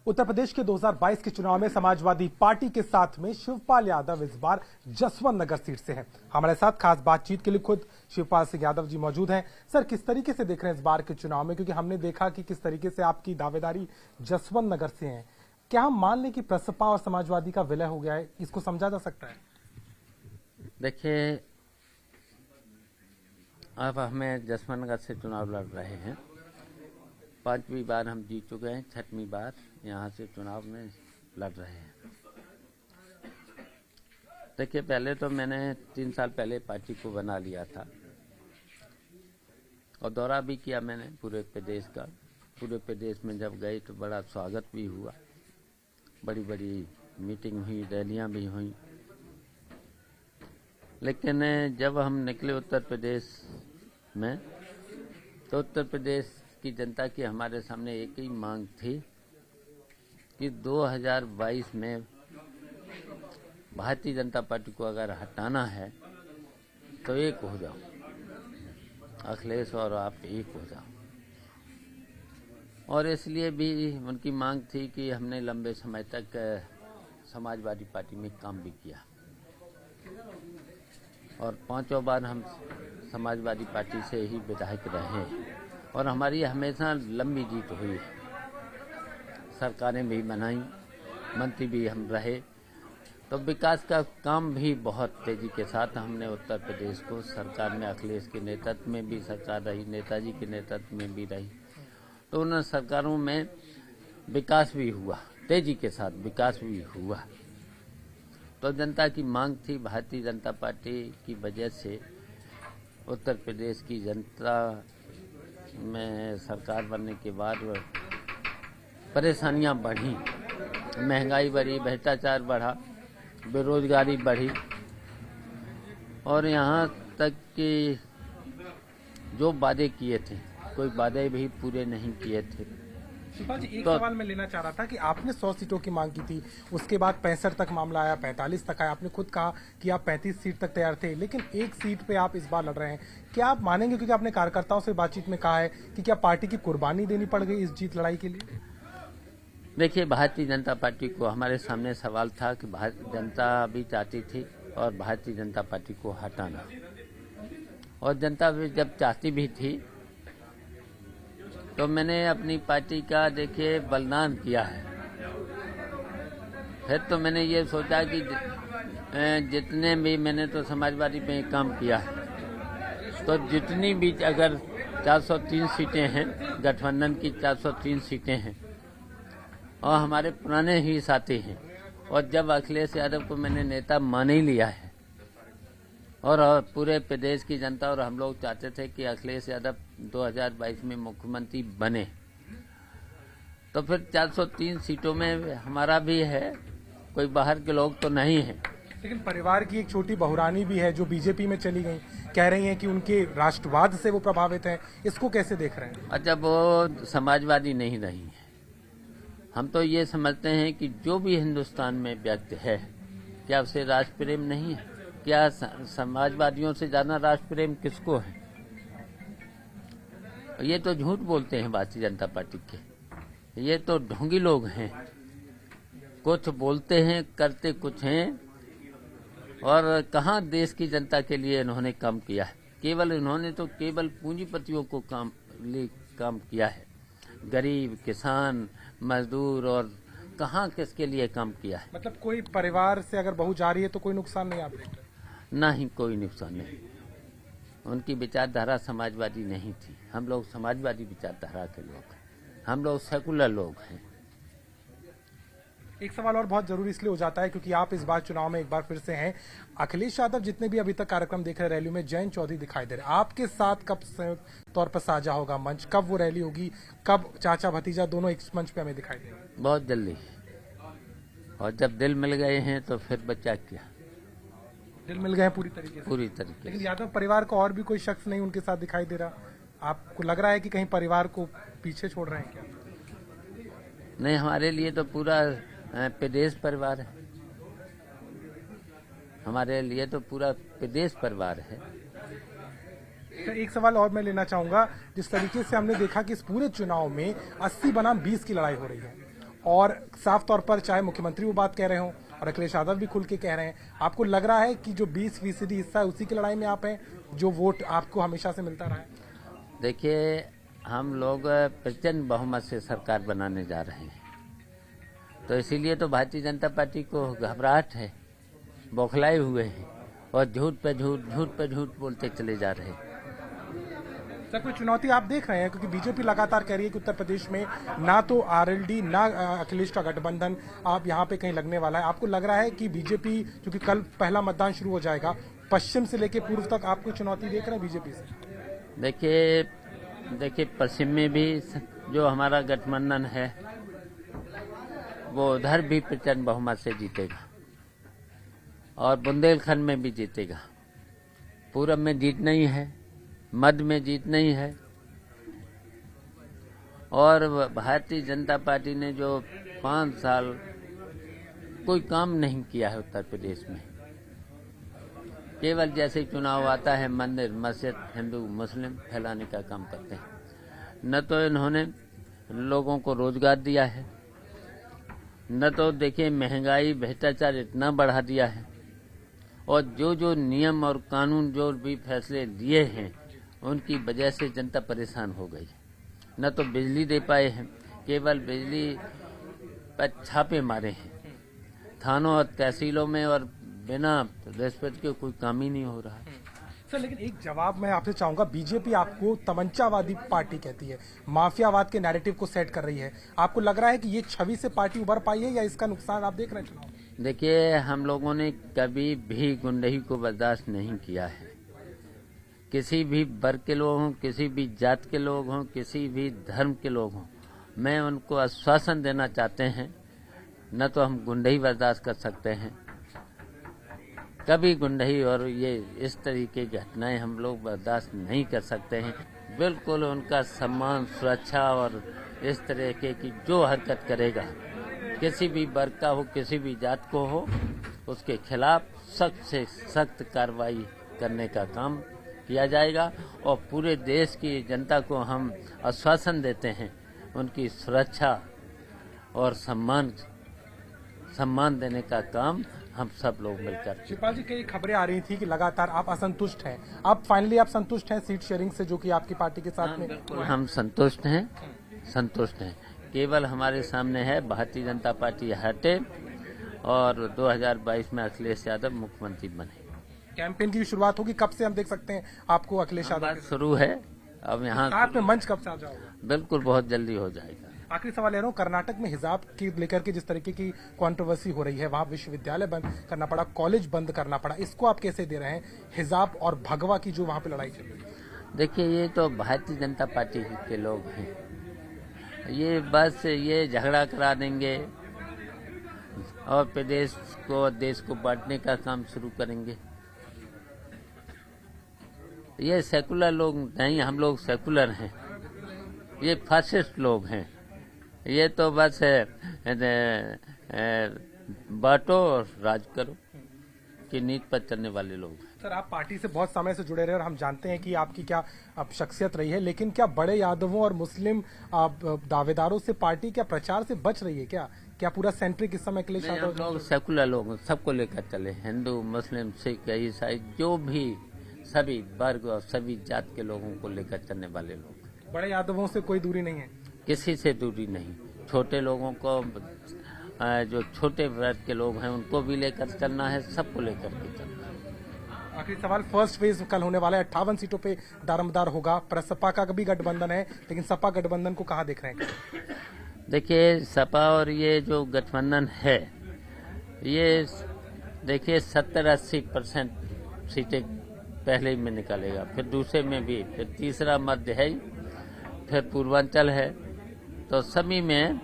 उत्तर प्रदेश के 2022 के चुनाव में समाजवादी पार्टी के साथ में शिवपाल यादव इस बार जसवंत नगर सीट से हैं। हमारे साथ खास बातचीत के लिए खुद शिवपाल सिंह यादव जी मौजूद हैं। सर, किस तरीके से देख रहे हैं इस बार के चुनाव में, क्योंकि हमने देखा कि किस तरीके से आपकी दावेदारी जसवंत नगर से है। क्या हम मान लें कि प्रसपा और समाजवादी का विलय हो गया है, इसको समझा जा सकता है? देखिए, अब हमें जसवंत नगर से चुनाव लड़ रहे हैं। 5वीं बार हम जीत चुके हैं, 6वीं बार यहाँ से चुनाव में लड़ रहे हैं। देखिए, पहले तो मैंने 3 साल पहले पार्टी को बना लिया था और दौरा भी किया मैंने पूरे प्रदेश का। पूरे प्रदेश में जब गए तो बड़ा स्वागत भी हुआ, बड़ी बड़ी मीटिंग हुई, रैलियां भी हुई। लेकिन जब हम निकले उत्तर प्रदेश में तो उत्तर प्रदेश की जनता की हमारे सामने एक ही मांग थी कि 2022 में भारतीय जनता पार्टी को अगर हटाना है तो एक हो जाओ, अखिलेश और आप एक हो जाओ। और इसलिए भी उनकी मांग थी कि हमने लंबे समय तक समाजवादी पार्टी में काम भी किया और 5 बार हम समाजवादी पार्टी से ही विधायक रहे और हमारी हमेशा लंबी जीत हुई। सरकारें भी बनाई, मंत्री भी हम रहे, तो विकास का काम भी बहुत तेजी के साथ हमने उत्तर प्रदेश को सरकार में अखिलेश के नेतृत्व में भी सरकार रही, नेताजी के नेतृत्व में भी रही, तो उन सरकारों में विकास भी हुआ, तेजी के साथ विकास भी हुआ। तो जनता की मांग थी, भारतीय जनता पार्टी की वजह से उत्तर प्रदेश की जनता में सरकार बनने के बाद परेशानियां बढ़ी, महंगाई बढ़ी, भ्रष्टाचार बढ़ा, बेरोजगारी बढ़ी और यहाँ तक कि जो वादे किए थे कोई वादे भी पूरे नहीं किए थे। शिवपाल जी, एक सवाल मैं लेना चाह रहा था कि आपने 100 सीटों की मांग की थी, उसके बाद 65 तक मामला आया, 45 तक आया। आपने खुद कहा कि आप 35 सीट तक तैयार थे, लेकिन एक सीट पे आप इस बार लड़ रहे हैं। क्या आप मानेंगे, क्योंकि आपने कार्यकर्ताओं से बातचीत में कहा है कि क्या पार्टी की कुर्बानी देनी पड़ गई इस जीत लड़ाई के लिए? देखिए, भारतीय जनता पार्टी को हमारे सामने सवाल था कि भारतीय जनता भी चाहती थी और भारतीय जनता पार्टी को हटाना, और जनता भी जब चाहती भी थी तो मैंने अपनी पार्टी का देखिए बलिदान किया है। फिर तो मैंने ये सोचा कि जितने भी मैंने तो समाजवादी में काम किया है, तो जितनी भी अगर 403 सीटें हैं, गठबंधन की 403 सीटें हैं और हमारे पुराने ही साथी हैं, और जब अखिलेश यादव को मैंने नेता मान ही लिया है और पूरे प्रदेश की जनता और हम लोग चाहते थे कि अखिलेश यादव 2022 में मुख्यमंत्री बने, तो फिर 403 सीटों में हमारा भी है, कोई बाहर के लोग तो नहीं है। लेकिन परिवार की एक छोटी बहुरानी भी है जो बीजेपी में चली गई, कह रही हैं कि उनके राष्ट्रवाद से वो प्रभावित हैं, इसको कैसे देख रहे हैं? अच्छा, वो समाजवादी नहीं रही है। हम तो ये समझते हैं कि जो भी हिंदुस्तान में व्यक्ति है, क्या उसे राष्ट्र प्रेम नहीं है? क्या समाजवादियों से ज्यादा राष्ट्र प्रेम किसको है? ये तो झूठ बोलते हैं भारतीय जनता पार्टी के, ये तो ढोंगी लोग हैं, कुछ बोलते हैं करते कुछ हैं। और कहाँ देश की जनता के लिए इन्होंने काम किया है? केवल इन्होंने तो केवल पूंजीपतियों को काम किया है, गरीब, किसान, मजदूर, और कहाँ किसके लिए काम किया है? मतलब कोई परिवार से अगर बहू जा रही है तो कोई नुकसान नहीं आपको? नहीं, कोई नुकसान नहीं। उनकी विचारधारा समाजवादी नहीं थी। हम लोग समाजवादी विचारधारा के लोग हैं, हम लोग सेकुलर लोग हैं। एक सवाल और बहुत जरूरी इसलिए हो जाता है क्योंकि आप इस बार चुनाव में एक बार फिर से हैं। अखिलेश यादव जितने भी अभी तक कार्यक्रम देख रहे हैं, रैली में जयंत चौधरी दिखाई दे रहे हैं। आपके साथ कब संयुक्त तौर पर साझा होगा मंच, कब वो रैली होगी, कब चाचा भतीजा दोनों एक मंच पे हमें दिखाई देंगे? बहुत जल्दी, और जब दिल मिल गए हैं तो फिर बच्चा क्या, दिल मिल गए हैं पूरी तरीके से? पूरी तरीके से। लेकिन यादव परिवार का और भी कोई शख्स नहीं उनके साथ दिखाई दे रहा, आपको लग रहा है कि कहीं परिवार को पीछे छोड़ रहे हैं क्या? नहीं, हमारे लिए तो पूरा प्रदेश परिवार है, हमारे लिए तो पूरा प्रदेश परिवार है। एक सवाल और मैं लेना चाहूंगा। जिस तरीके से हमने देखा कि इस पूरे चुनाव में 80 बनाम 20 की लड़ाई हो रही है और साफ तौर पर चाहे मुख्यमंत्री वो बात कह रहे हों और अखिलेश यादव भी खुल के कह रहे हैं, आपको लग रहा है कि जो 20% हिस्सा है उसी की लड़ाई में आप हैं, जो वोट आपको हमेशा से मिलता रहा है? देखिए, हम लोग प्रचंड बहुमत से सरकार बनाने जा रहे हैं, तो इसीलिए तो भारतीय जनता पार्टी को घबराहट है, बौखलाए हुए हैं और झूठ पे झूठ बोलते चले जा रहे हैं। सर, कोई चुनौती आप देख रहे हैं? क्योंकि बीजेपी लगातार कह रही है कि उत्तर प्रदेश में ना तो आरएलडी ना अखिलेश का गठबंधन आप यहाँ पे कहीं लगने वाला है। आपको लग रहा है कि बीजेपी, क्योंकि कल पहला मतदान शुरू हो जाएगा, पश्चिम से लेकर पूर्व तक आप कोई चुनौती देख रहे हैं बीजेपी से? देखिए पश्चिम में भी जो हमारा गठबंधन है वो उधर भी प्रचंड बहुमत से जीतेगा और बुंदेलखंड में भी जीतेगा। पूरब में जीत नहीं है, मध्य में जीत नहीं है, और भारतीय जनता पार्टी ने जो 5 साल कोई काम नहीं किया है उत्तर प्रदेश में, केवल जैसे चुनाव आता है मंदिर मस्जिद हिंदू मुस्लिम फैलाने का काम करते हैं। न तो इन्होंने लोगों को रोजगार दिया है, न तो देखिए महंगाई भ्रष्टाचार इतना बढ़ा दिया है, और जो नियम और कानून जो भी फैसले लिए हैं उनकी वजह से जनता परेशान हो गई। न तो बिजली दे पाए हैं, केवल बिजली पर छापे मारे हैं थानों और तहसीलों में, और बिना रिश्वत के कोई काम ही नहीं हो रहा है। सर, लेकिन एक जवाब मैं आपसे चाहूंगा, बीजेपी आपको तमंचावादी पार्टी कहती है, माफियावाद के नैरेटिव को सेट कर रही है। आपको लग रहा है कि ये छवि से पार्टी उभर पाई है या इसका नुकसान आप देख रहे हैं? देखिए, हम लोगों ने कभी भी गुंडही को बर्दाश्त नहीं किया है। किसी भी वर्ग के लोग हों, किसी भी जात के लोग हों, किसी भी धर्म के लोग हों, मैं उनको आश्वासन देना चाहते हैं, न तो हम गुंडही बर्दाश्त कर सकते हैं, कभी गुंडही और ये इस तरीके की घटनाएं हम लोग बर्दाश्त नहीं कर सकते हैं। बिल्कुल उनका सम्मान, सुरक्षा और इस तरीके की जो हरकत करेगा, किसी भी वर्ग का हो, किसी भी जात को हो, उसके खिलाफ सख्त से सख्त कार्रवाई करने का काम किया जाएगा। और पूरे देश की जनता को हम आश्वासन देते हैं, उनकी सुरक्षा और सम्मान देने का काम हम सब लोग मिलकर। शिवपाल जी, कई खबरें आ रही थी कि लगातार आप असंतुष्ट हैं, अब फाइनली आप संतुष्ट हैं सीट शेयरिंग से जो कि आपकी पार्टी के साथ में? बिल्कुल हम संतुष्ट हैं। केवल हमारे सामने है भारतीय जनता पार्टी हटे और 2022 में अखिलेश यादव मुख्यमंत्री बने। कैंपेन की शुरुआत होगी, कब से हम देख सकते हैं आपको अखिलेश यादव? शुरू है अब यहाँ साथ में मंच कब से आ जाओगे? बिल्कुल बहुत जल्दी हो जाएगा। आखिरी सवाल ले रहा हूँ, कर्नाटक में हिजाब की लेकर के जिस तरीके की कंट्रोवर्सी हो रही है, वहाँ विश्वविद्यालय बंद करना पड़ा, कॉलेज बंद करना पड़ा, इसको आप कैसे दे रहे हैं? हिजाब और भगवा की जो वहाँ पे लड़ाई चल रही है। देखिए, ये तो भारतीय जनता पार्टी के लोग हैं, ये बस ये झगड़ा करा देंगे और प्रदेश को देश को बांटने का काम शुरू करेंगे। ये सेकुलर लोग नहीं, हम लोग सेकुलर हैं, ये फासिस्ट लोग हैं। ये तो बस बांटो और राज करो की नीति पर चलने वाले लोग हैं। सर, आप पार्टी से बहुत समय से जुड़े रहे और हम जानते हैं कि आपकी क्या अब शख्सियत रही है, लेकिन क्या बड़े यादवों और मुस्लिम दावेदारों से पार्टी क्या प्रचार से बच रही है? क्या पूरा सेंट्रिक इस समय अखिलेश यादव? लोग सेकुलर लोग सबको लेकर चले, हिंदू मुस्लिम सिख ईसाई जो भी सभी वर्ग और सभी जात के लोगों को लेकर चलने वाले लोग। बड़े यादवों से कोई दूरी नहीं है? किसी से दूरी नहीं। छोटे लोगों को, जो छोटे वर्ग के लोग हैं उनको भी लेकर चलना है, सबको लेकर के चलना है। आखिरी सवाल, फर्स्ट फेज कल होने वाला है, 58 सीटों पे दारोमदार होगा, सपा का भी गठबंधन है, लेकिन सपा गठबंधन को कहाँ देख रहे हैं? देखिए, सपा और ये जो गठबंधन है, ये देखिए 70-80% सीटें पहले में निकालेगा, फिर दूसरे में भी, फिर तीसरा मध्य है, फिर पूर्वांचल है, तो सभी में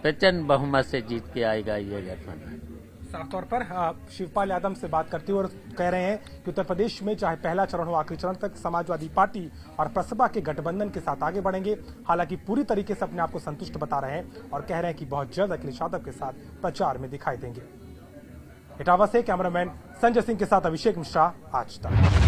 प्रचंड बहुमत से जीत के आएगा ये गठबंधन। साफ तौर पर शिवपाल यादव से बात करते हुए और कह रहे हैं कि उत्तर प्रदेश में चाहे पहला चरण हो आखिरी चरण तक समाजवादी पार्टी और प्रसपा के गठबंधन के साथ आगे बढ़ेंगे। हालांकि पूरी तरीके से अपने आप को संतुष्ट बता रहे हैं और कह रहे हैं कि बहुत जल्द अखिलेश यादव के साथ प्रचार में दिखाई देंगे। इटावा से कैमरामैन संजय सिंह के साथ अभिषेक मिश्रा, आज तक।